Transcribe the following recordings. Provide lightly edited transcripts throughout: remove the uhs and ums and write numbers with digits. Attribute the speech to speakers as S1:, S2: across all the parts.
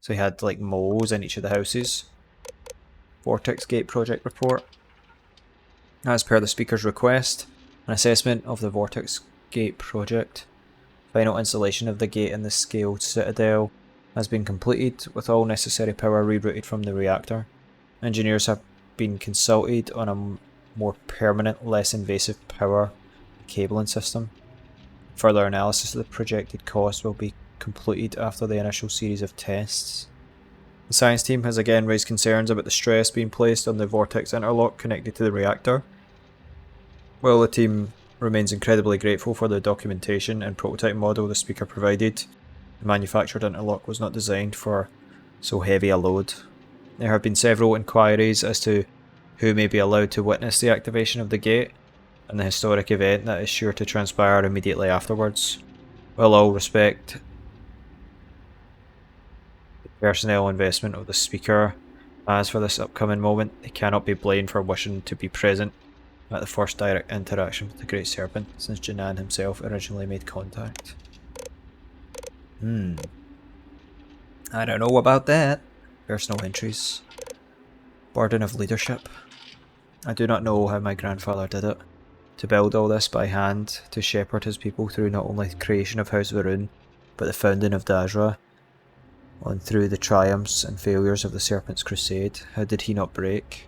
S1: So he had like moles in each of the houses. Vortex Gate Project Report. As per the speaker's request, an assessment of the Vortex Gate project. Final installation of the gate in the scaled citadel has been completed with all necessary power rerouted from the reactor. Engineers have been consulted on a more permanent, less invasive power cabling system. Further analysis of the projected cost will be completed after the initial series of tests. The science team has again raised concerns about the stress being placed on the vortex interlock connected to the reactor. While the team remains incredibly grateful for the documentation and prototype model the speaker provided, the manufactured interlock was not designed for so heavy a load. There have been several inquiries as to who may be allowed to witness the activation of the gate and the historic event that is sure to transpire immediately afterwards. While all respect the personnel investment of the speaker has for this upcoming moment, they cannot be blamed for wishing to be present at the first direct interaction with the Great Serpent since Janan himself originally made contact. I don't know about that. Personal entries. Burden of leadership. I do not know how my grandfather did it. To build all this by hand, to shepherd his people through not only the creation of House Va'ruun, but the founding of Dazra, on through the triumphs and failures of the Serpent's Crusade, how did he not break?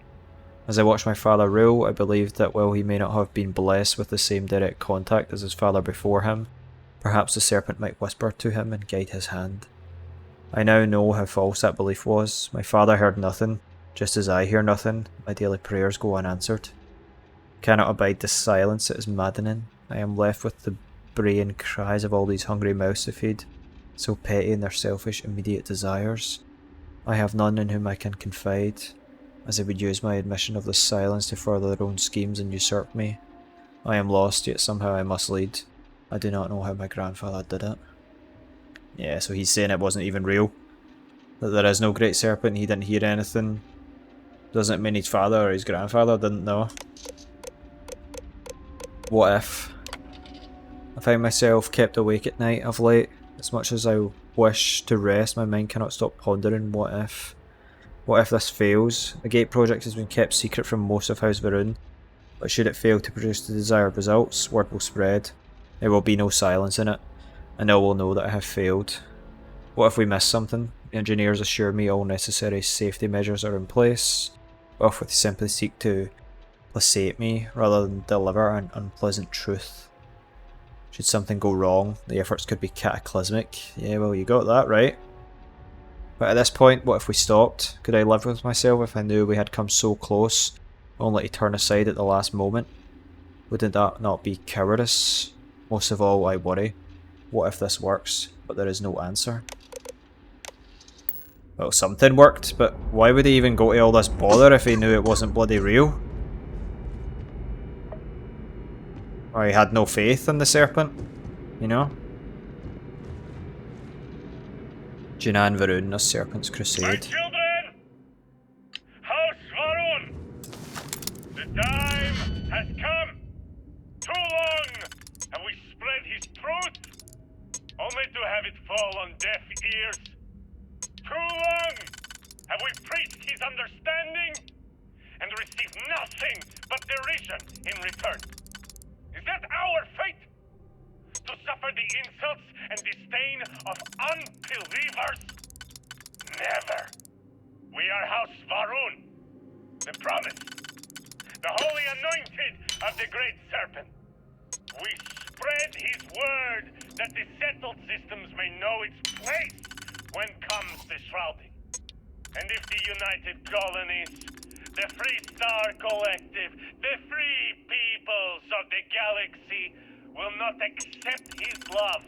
S1: As I watched my father rule, I believed that while he may not have been blessed with the same direct contact as his father before him, perhaps the Serpent might whisper to him and guide his hand. I now know how false that belief was. My father heard nothing, just as I hear nothing. My daily prayers go unanswered. I cannot abide the silence, it is maddening. I am left with the braying cries of all these hungry mouths to feed, so petty in their selfish immediate desires. I have none in whom I can confide, as they would use my admission of this silence to further their own schemes and usurp me. I am lost, yet somehow I must lead. I do not know how my grandfather did it. Yeah, so he's saying it wasn't even real. That there is no Great Serpent, he didn't hear anything. Doesn't mean his father or his grandfather didn't know. What if? I find myself kept awake at night of late. As much as I wish to rest, my mind cannot stop pondering what if. What if this fails? The Gate project has been kept secret from most of House Va'ruun, but should it fail to produce the desired results, word will spread. There will be no silence in it, and all will know that I have failed. What if we miss something? The engineers assure me all necessary safety measures are in place. What if we simply seek to placate me rather than deliver an unpleasant truth? Should something go wrong, the efforts could be cataclysmic. Yeah, well, you got that right. But at this point, what if we stopped? Could I live with myself if I knew we had come so close, only to turn aside at the last moment? Wouldn't that not be cowardice? Most of all, I worry. What if this works, but there is no answer? Well, something worked, but why would he even go to all this bother if he knew it wasn't bloody real? Or he had no faith in the Serpent, you know? Janan Va'ruun, the Serpent's Crusade.
S2: My children! House Va'ruun! The time has come! Too long have we spread his truth, only to have it fall on deaf ears. Too long have we preached his understanding and received nothing but derision in return. Is that our fate? To suffer the insults and disdain of unbelievers? Never. We are House Va'ruun, the promise, the holy anointed of the Great Serpent. We spread his word that the settled systems may know its place when comes the shrouding. And if the United Colonies, the Free Star Collective, the free peoples of the galaxy will not accept his love,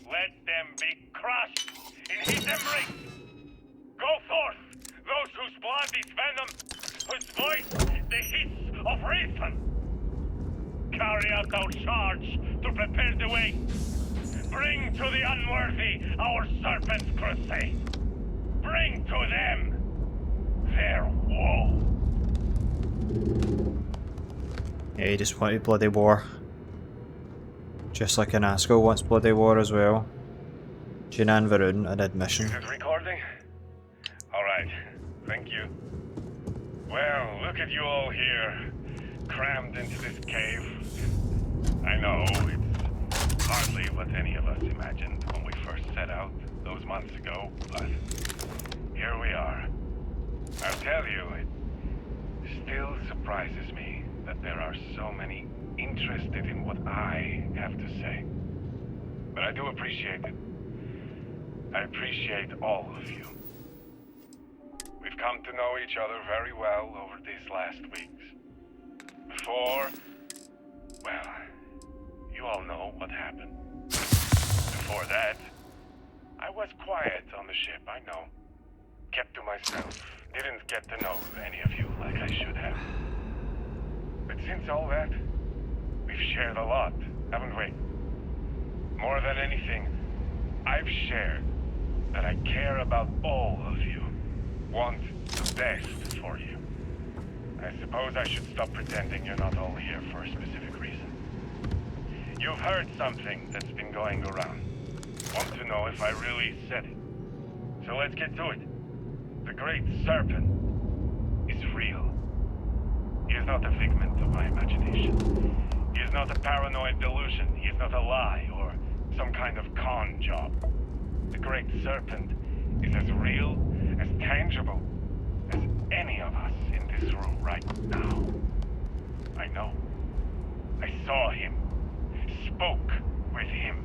S2: let them be crushed in his embrace. Go forth, those whose blood is venom, whose voice the hiss of reason. Carry out our charge to prepare the way. Bring to the unworthy our Serpent's Crusade. Bring to them their woe.
S1: Yeah, he just wanted bloody war. Just like Anasco wants bloody war as well. Janan Va'ruun, an admission.
S2: Is it recording? recording? Alright, thank you. Well, look at you all here, crammed into this cave. I know, it's hardly what any of us imagined when we first set out those months ago, but here we are. I'll tell you, it still surprises me that there are so many interested in what I have to say. But I do appreciate it. I appreciate all of you. We've come to know each other very well over these last weeks. Before, well, you all know what happened. Before that, I was quiet on the ship, I know. Kept to myself. Didn't get to know any of you like I should have. But since all that, we've shared a lot, haven't we? More than anything, I've shared that I care about all of you. Want the best for you. I suppose I should stop pretending you're not all here for a specific reason. You've heard something that's been going around. Want to know if I really said it. So let's get to it. The Great Serpent is real. He is not a figment of my imagination. He is not a paranoid delusion. He is not a lie or some kind of con job. The Great Serpent is as real, as tangible, as any of us in this room right now. I know. I saw him. Spoke with him.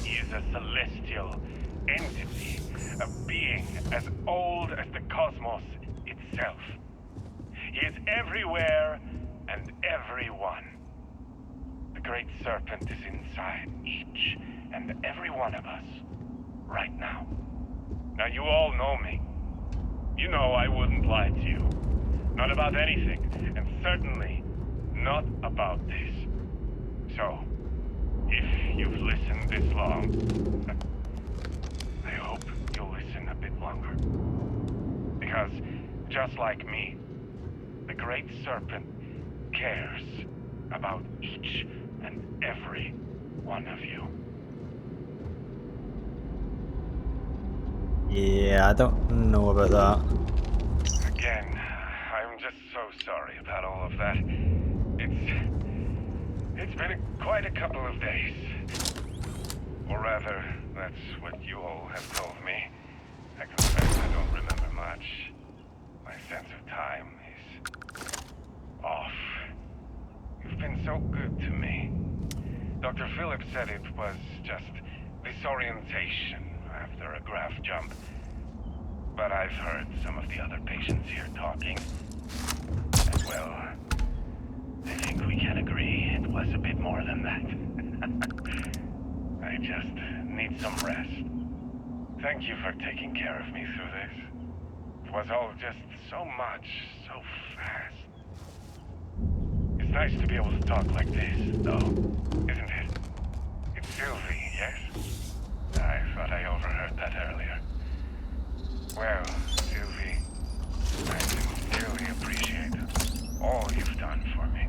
S2: He is a celestial entity, a being as old as the cosmos itself. He is everywhere and everyone. The Great Serpent is inside each and every one of us, right now. Now you all know me. You know I wouldn't lie to you. Not about anything, and certainly not about this. So, if you've listened this long, I hope you'll listen a bit longer. Because, just like me, the Great Serpent cares about each and every one of you.
S1: Yeah, I don't know about that.
S2: Again, I'm just so sorry about all of that. It's been quite a couple of days. Or rather, that's what you all have told me. I confess I don't remember much. My sense of time is off. You've been so good to me. Dr. Phillips said it was just disorientation after a grav jump. But I've heard some of the other patients here talking. And well, I think we can agree it was a bit more than that. I just need some rest. Thank you for taking care of me through this. It was all just so much, so fast. It's nice to be able to talk like this, though, isn't it? It's Sylvie, yes? I thought I overheard that earlier. Well, Sylvie, I sincerely appreciate all you've done for me.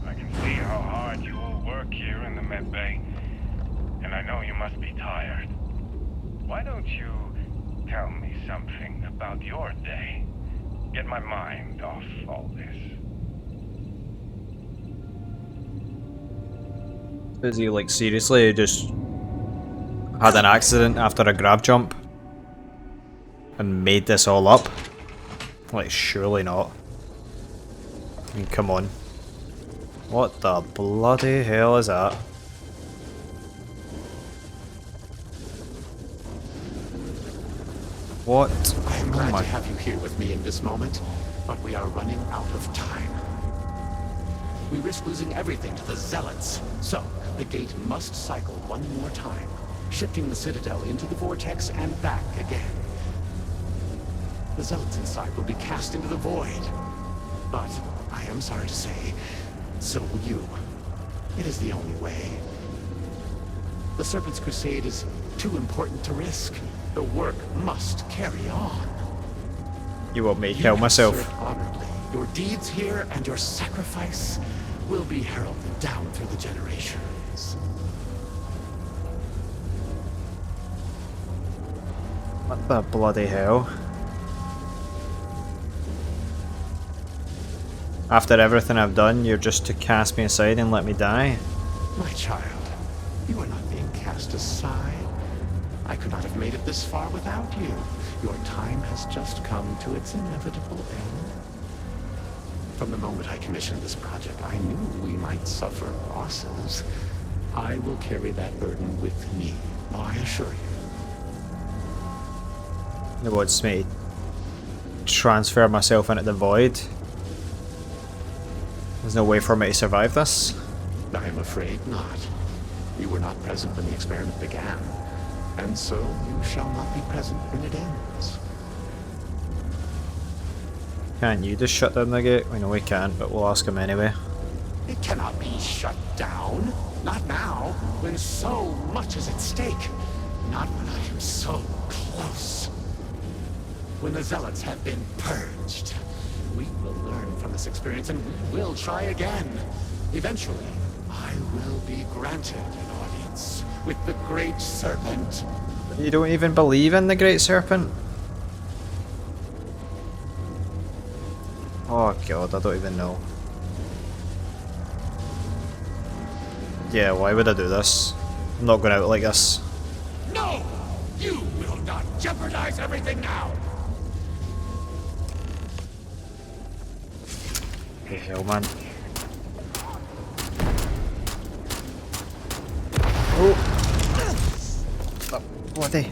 S2: I can see how hard you all work here in the med bay, and I know you must be tired. Why don't you tell me something about your day? Get my mind off all this.
S1: Is he like seriously just had an accident after a grab jump and made this all up? Like, surely not. I mean, come on. What the bloody hell is that? What?
S3: I'm glad to have you here with me in this moment, but we are running out of time. We risk losing everything to the Zealots, so the gate must cycle one more time, shifting the Citadel into the vortex and back again. The Zealots inside will be cast into the void, but I am sorry to say, so will you. It is the only way. The Serpent's Crusade is too important to risk. The work must carry on.
S1: You want me to kill myself?
S3: Served honorably. Your deeds here and your sacrifice will be heralded down through the generations.
S1: What the bloody hell? After everything I've done, you're just to cast me aside and let me die?
S3: My child, you are not being cast aside. I could not have made it this far without you. Your time has just come to its inevitable end. From the moment I commissioned this project, I knew we might suffer losses. I will carry that burden with me, I assure you.
S1: It wants me to transfer myself into the void. There's no way for me to survive this.
S3: I am afraid not. You were not present when the experiment began, and so you shall not be present when it ends.
S1: Can't you just shut down the gate? We know we can't, but we'll ask him anyway.
S3: It cannot be shut down. Not now, when so much is at stake. Not when I am so close. When the Zealots have been purged. We will learn from this experience and we will try again. Eventually, I will be granted an audience with the Great Serpent.
S1: You don't even believe in the Great Serpent? Oh god, I don't even know. Yeah, why would I do this? I'm not going out like this.
S3: No! You will not jeopardize everything now!
S1: The hell, man. Oh! Bloody.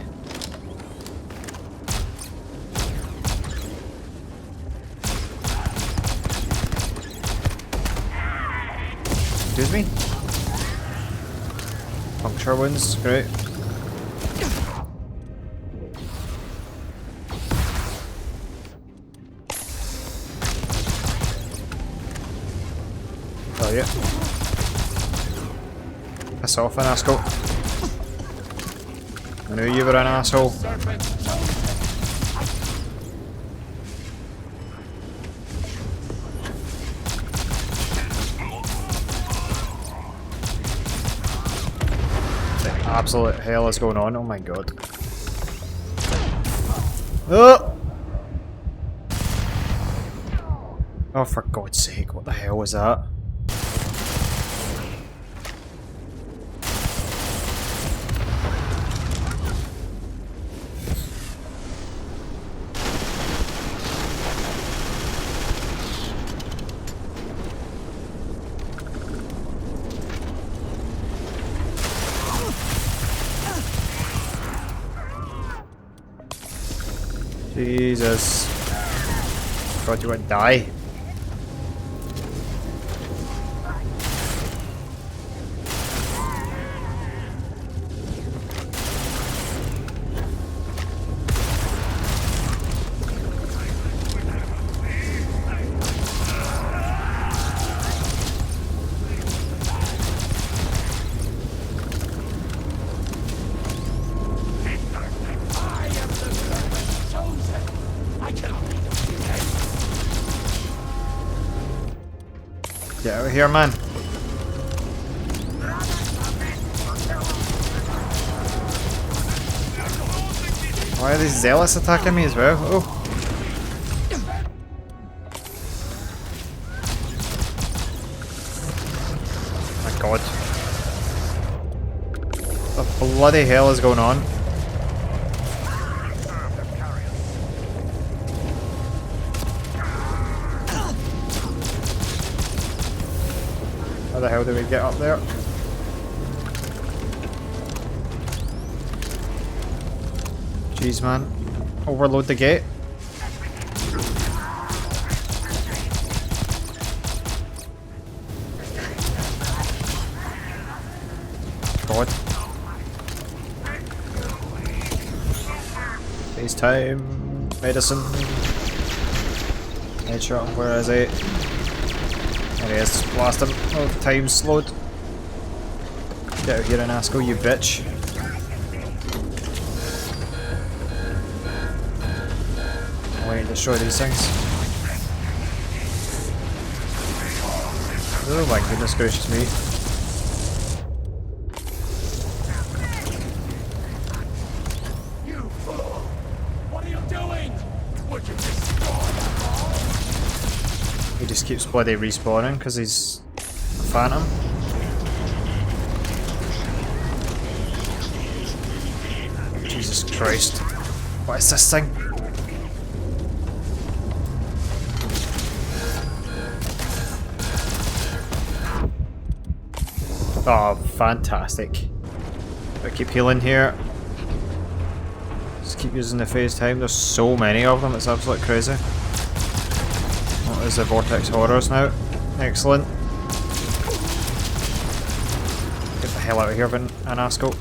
S1: Excuse me? Puncture wounds, great. Oh yeah. Piss off, an asshole. I knew you were an asshole. Absolute hell is going on, oh my god. Oh! Oh, for God's sake, what the hell was that? Jesus. God, you would die. Get out of here, man. Why are these zealots attacking me as well? Oh. My god. What the bloody hell is going on? How the hell do we get up there? Jeez, man. Overload the gate. God. FaceTime. Medicine. Headshot. Where is it? There he is, just blast him. Oh, the time's slowed. Get out of here and asshole, you bitch. I want to destroy these things. Oh my goodness gracious me.
S3: You fool!
S1: just keeps bloody respawning because he's a phantom. Jesus Christ. What is this thing? Oh, fantastic. I keep healing here. Just keep using the phase time. There's so many of them, it's absolutely crazy. Oh, there's the Vortex Horrors now. Excellent. Get the hell out of here, Van Asco.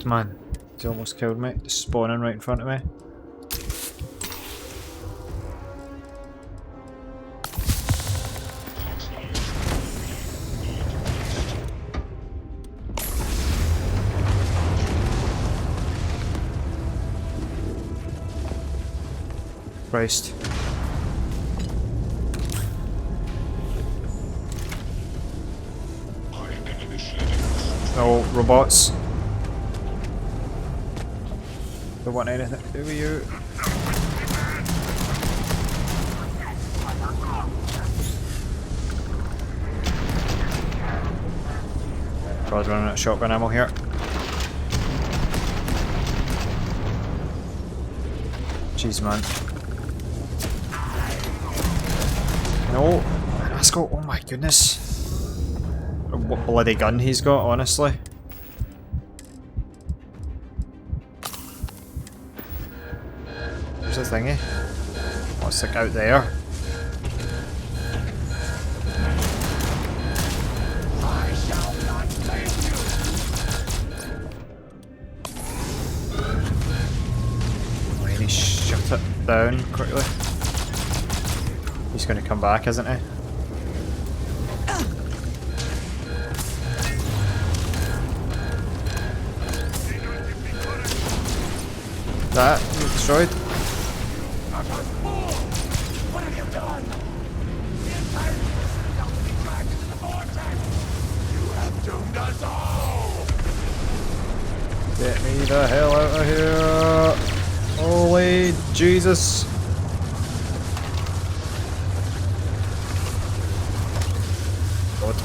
S1: Man, he almost killed me. Just spawning right in front of me. Christ. No, robots. Don't want anything to do with you. God's running out of shotgun ammo here. Jeez, man. No! Let's go. Oh my goodness. What bloody gun he's got, honestly. There's a thingy. What's like out there?
S3: I shall not save you.
S1: Really shut it down quickly. He's going to come back, isn't he? That destroyed.
S3: What have you done? The entire universe is about to be dragged into the vortex. You have doomed us all.
S1: Get me the hell out of here! Holy Jesus! God.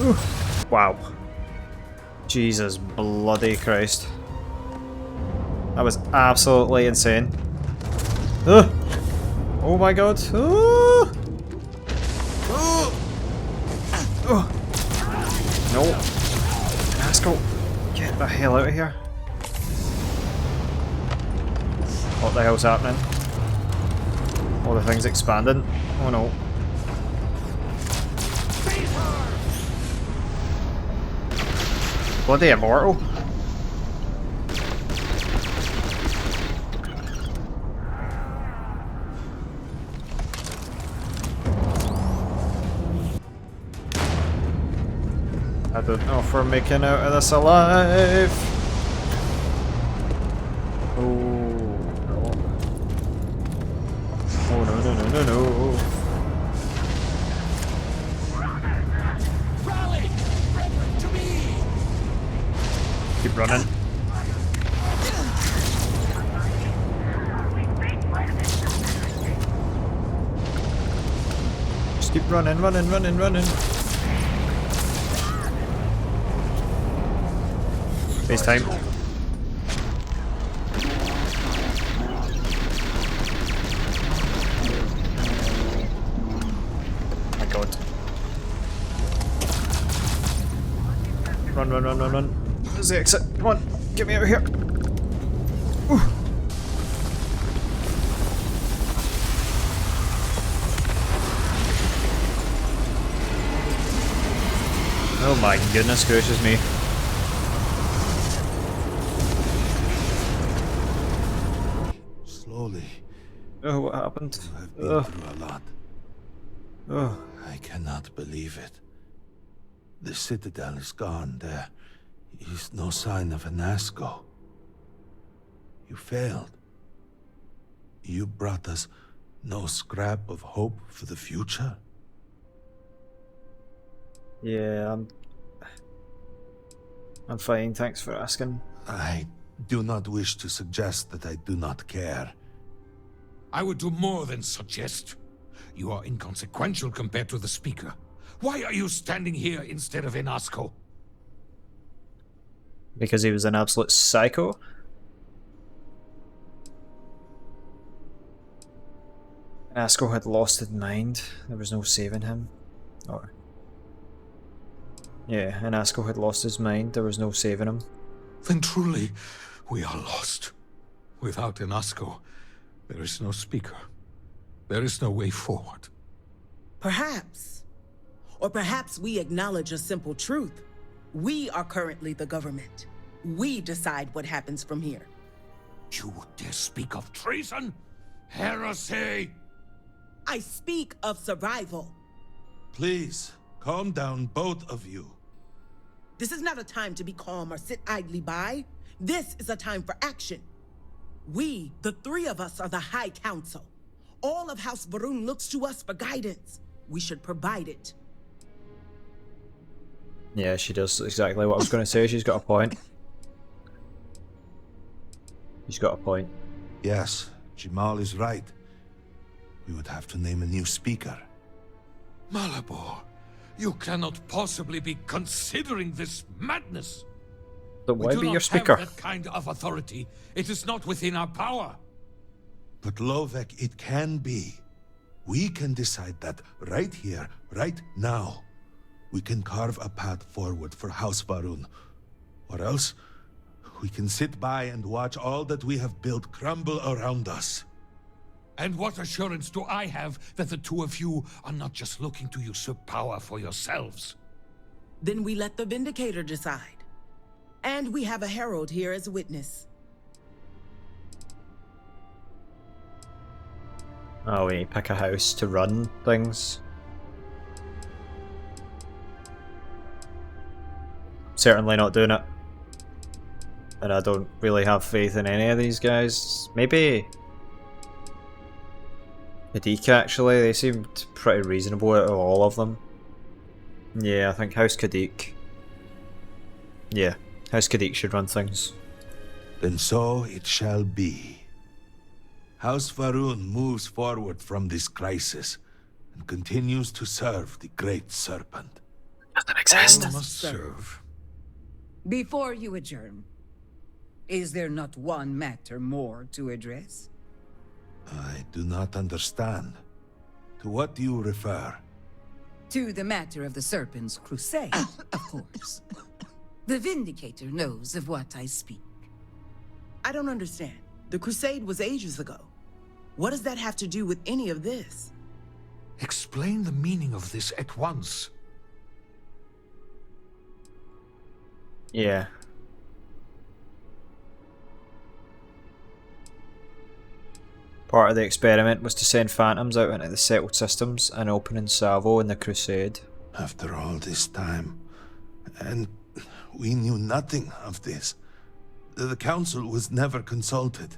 S1: Ooh. Wow. Jesus bloody Christ. That was absolutely insane. Ugh. Oh my god. Oh. Oh. Oh. No. Let's go. Get the hell out of here. What the hell's happening? All the things expanding. Oh no. Bloody immortal. I don't know if we're making out of this alive. Oh no. Oh no no no no no.
S3: Rally! Brethren, to me!
S1: Keep running. Just keep running, running, running, running. Face time. My god. Run, run, run, run, run. There's the exit. Come on, get me out of here. Ooh. Oh my goodness gracious me. Oh, what happened?
S4: I've been through a lot.
S1: Oh.
S4: I cannot believe it. The Citadel is gone. There is no sign of an Asco. You failed. You brought us No scrap of hope for the future?
S1: Yeah, I'm fine, thanks for asking.
S4: I do not wish to suggest that I do not care.
S5: I would do more than suggest. You are inconsequential compared to the speaker. Why are you standing here instead of in Asco?
S1: Because he was an absolute psycho? Asco had lost his mind. There was no saving him. Or... yeah, and Asco had lost his mind. There was no saving him.
S5: Then truly, we are lost. Without an Asco, there is no speaker. There is no way forward.
S6: Perhaps. Or perhaps we acknowledge a simple truth. We are currently the government. We decide what happens from here.
S5: You would dare speak of treason? Heresy!
S6: I speak of survival.
S4: Please, calm down, both of you.
S6: This is not a time to be calm or sit idly by. This is a time for action. We, the three of us, are the High Council. All of House Va'ruun looks to us for guidance. We should provide it.
S1: Yeah, she does exactly what I was going to say. She's got a point. She's got a point.
S4: Yes, Jamal is right. We would have to name a new speaker.
S5: Malabor, you cannot possibly be considering this madness.
S1: But
S5: We
S1: why
S5: do
S1: be
S5: not
S1: your speaker?
S5: have that kind of authority. It is not within our power.
S4: But Lovek, it can be. We can decide that right here, right now. We can carve a path forward for House Va'ruun. Or else, we can sit by and watch all that we have built crumble around us.
S5: And what assurance do I have that the two of you are not just looking to usurp power for yourselves?
S6: Then we let the Vindicator decide. And we have a herald here as a witness.
S1: Oh, we need to pick a house to run things. Certainly not doing it. And I don't really have faith in any of these guys. Maybe Kadik, actually. They seemed pretty reasonable out of all of them. Yeah, I think House Kadik. Yeah, House Kadik should run things.
S4: Then so it shall be. House Va'ruun moves forward from this crisis and continues to serve the Great Serpent.
S1: Doesn't
S6: All
S1: exist.
S6: must serve.
S7: Before you adjourn, is there not one matter more to address?
S4: I do not understand. To what do you refer?
S7: To the matter of the Serpent's crusade, of course. The Vindicator knows of what I speak.
S6: I don't understand. The crusade was ages ago. What does that have to do with any of this?
S5: Explain the meaning of this at once.
S1: Yeah. Part of the experiment was to send phantoms out into the settled systems and open in salvo in the crusade.
S4: After all this time, and we knew nothing of this. The council was never consulted.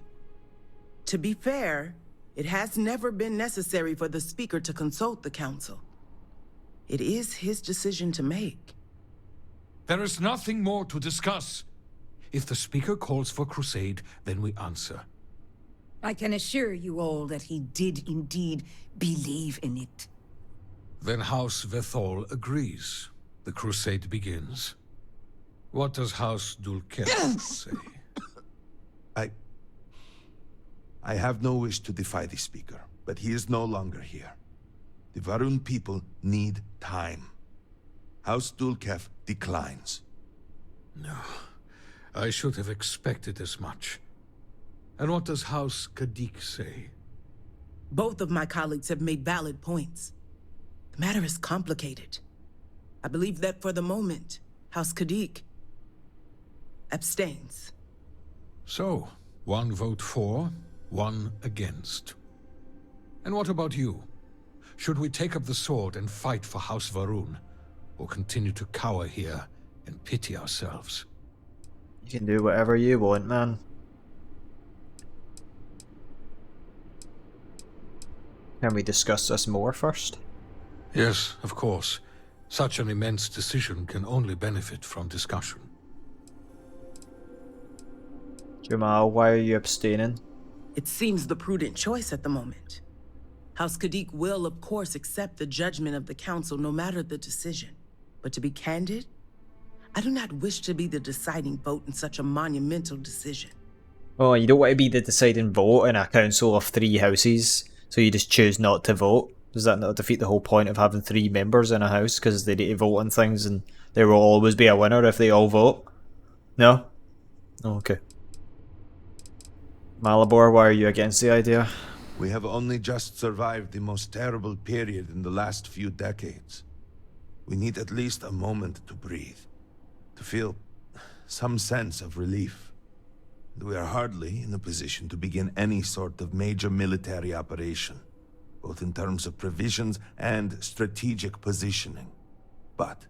S6: To be fair, it has never been necessary for the speaker to consult the council. It is his decision to make.
S5: There is nothing more to discuss. If the speaker calls for crusade, then we answer.
S7: I can assure you all that he did indeed believe in it.
S5: Then House Vethol agrees. The crusade begins. What does House Dulket say?
S4: I have no wish to defy the speaker, but he is no longer here. The Va'ruun people need time. House Dulkef declines.
S5: No, I should have expected as much. And what does House Kadik say?
S6: Both of my colleagues have made valid points. The matter is complicated. I believe that for the moment, House Kadik abstains.
S5: So, one vote for, one against. And what about you? Should we take up the sword and fight for House Va'ruun, or continue to cower here and pity ourselves?
S1: You can do whatever you want, man. Can we discuss this more first?
S5: Yes, of course. Such an immense decision can only benefit from discussion.
S1: Jamal, why are you abstaining?
S6: It seems the prudent choice at the moment. House Kadik will, of course, accept the judgment of the council no matter the decision. But to be candid, I do not wish to be the deciding vote in such a monumental decision.
S1: Oh, you don't want to be the deciding vote in a council of 3 houses, so you just choose not to vote? Does that not defeat the whole point of having 3 members in a house because they need to vote on things and there will always be a winner if they all vote? No? Oh, okay. Malabor, why are you against the idea?
S4: We have only just survived the most terrible period in the last few decades. We need at least a moment to breathe, to feel some sense of relief. And we are hardly in a position to begin any sort of major military operation, both in terms of provisions and strategic positioning. But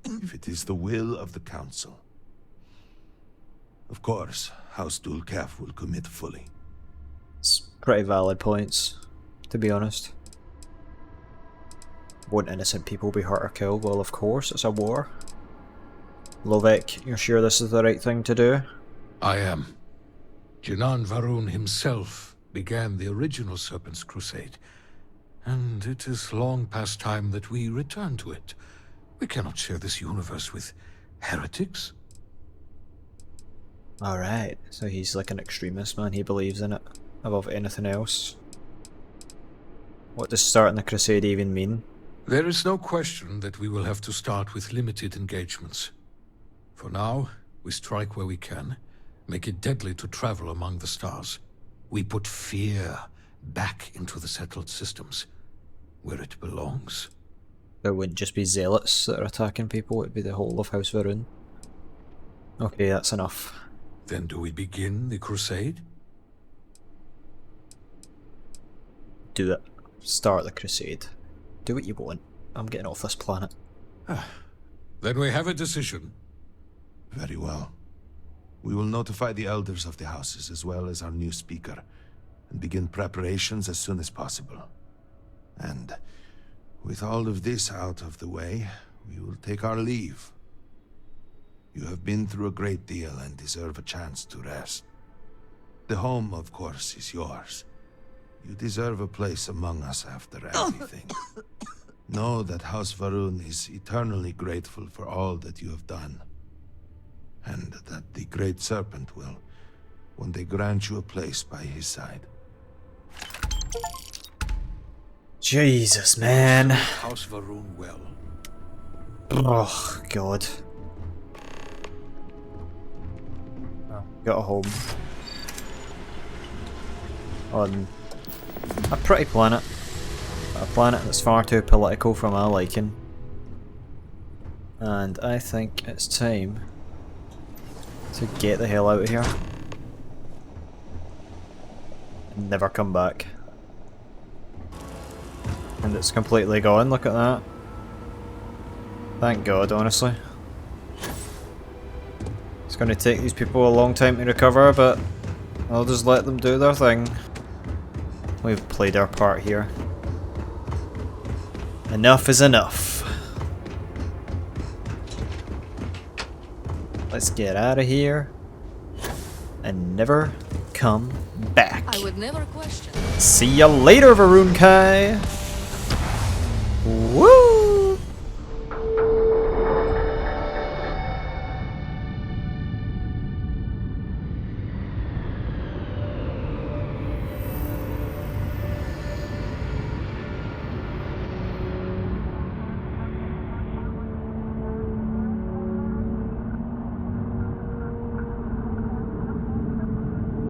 S4: if it is the will of the Council, of course, House Dulcaf will commit fully.
S1: It's pretty valid points, to be honest. Won't innocent people be hurt or killed? Well, of course, it's a war. Lovek, you're sure this is the right thing to do?
S5: I am. Jinan Va'ruun himself began the original Serpent's Crusade, and it is long past time that we return to it. We cannot share this universe with heretics.
S1: Alright, so he's like an extremist, man. He believes in it above anything else. What does starting the crusade even mean?
S5: There is no question that we will have to start with limited engagements. For now, we strike where we can, make it deadly to travel among the stars. We put fear back into the settled systems, where it belongs.
S1: There wouldn't just be zealots that are attacking people, it'd be the whole of House Va'ruun. Okay, that's enough.
S5: Then do we begin the crusade?
S1: Do it. Start the crusade. Do what you want. I'm getting off this planet.
S5: Then we have a decision.
S4: Very well. We will notify the elders of the houses as well as our new speaker, and begin preparations as soon as possible. And with all of this out of the way, we will take our leave. You have been through a great deal and deserve a chance to rest. The home, of course, is yours. You deserve a place among us after everything. Know that House Va'ruun is eternally grateful for all that you have done, and that the Great Serpent will one day grant you a place by his side.
S1: Jesus, man.
S5: House Va'ruun well.
S1: Oh, God. Got a home. On a pretty planet. A planet that's far too political for my liking. And I think it's time to get the hell out of here. And never come back. And it's completely gone, look at that. Thank God, honestly. It's going to take these people a long time to recover, but I'll just let them do their thing. We've played our part here. Enough is enough. Let's get out of here and never come back.
S7: I would never question.
S1: See ya later, Va'ruun Kai. Woo!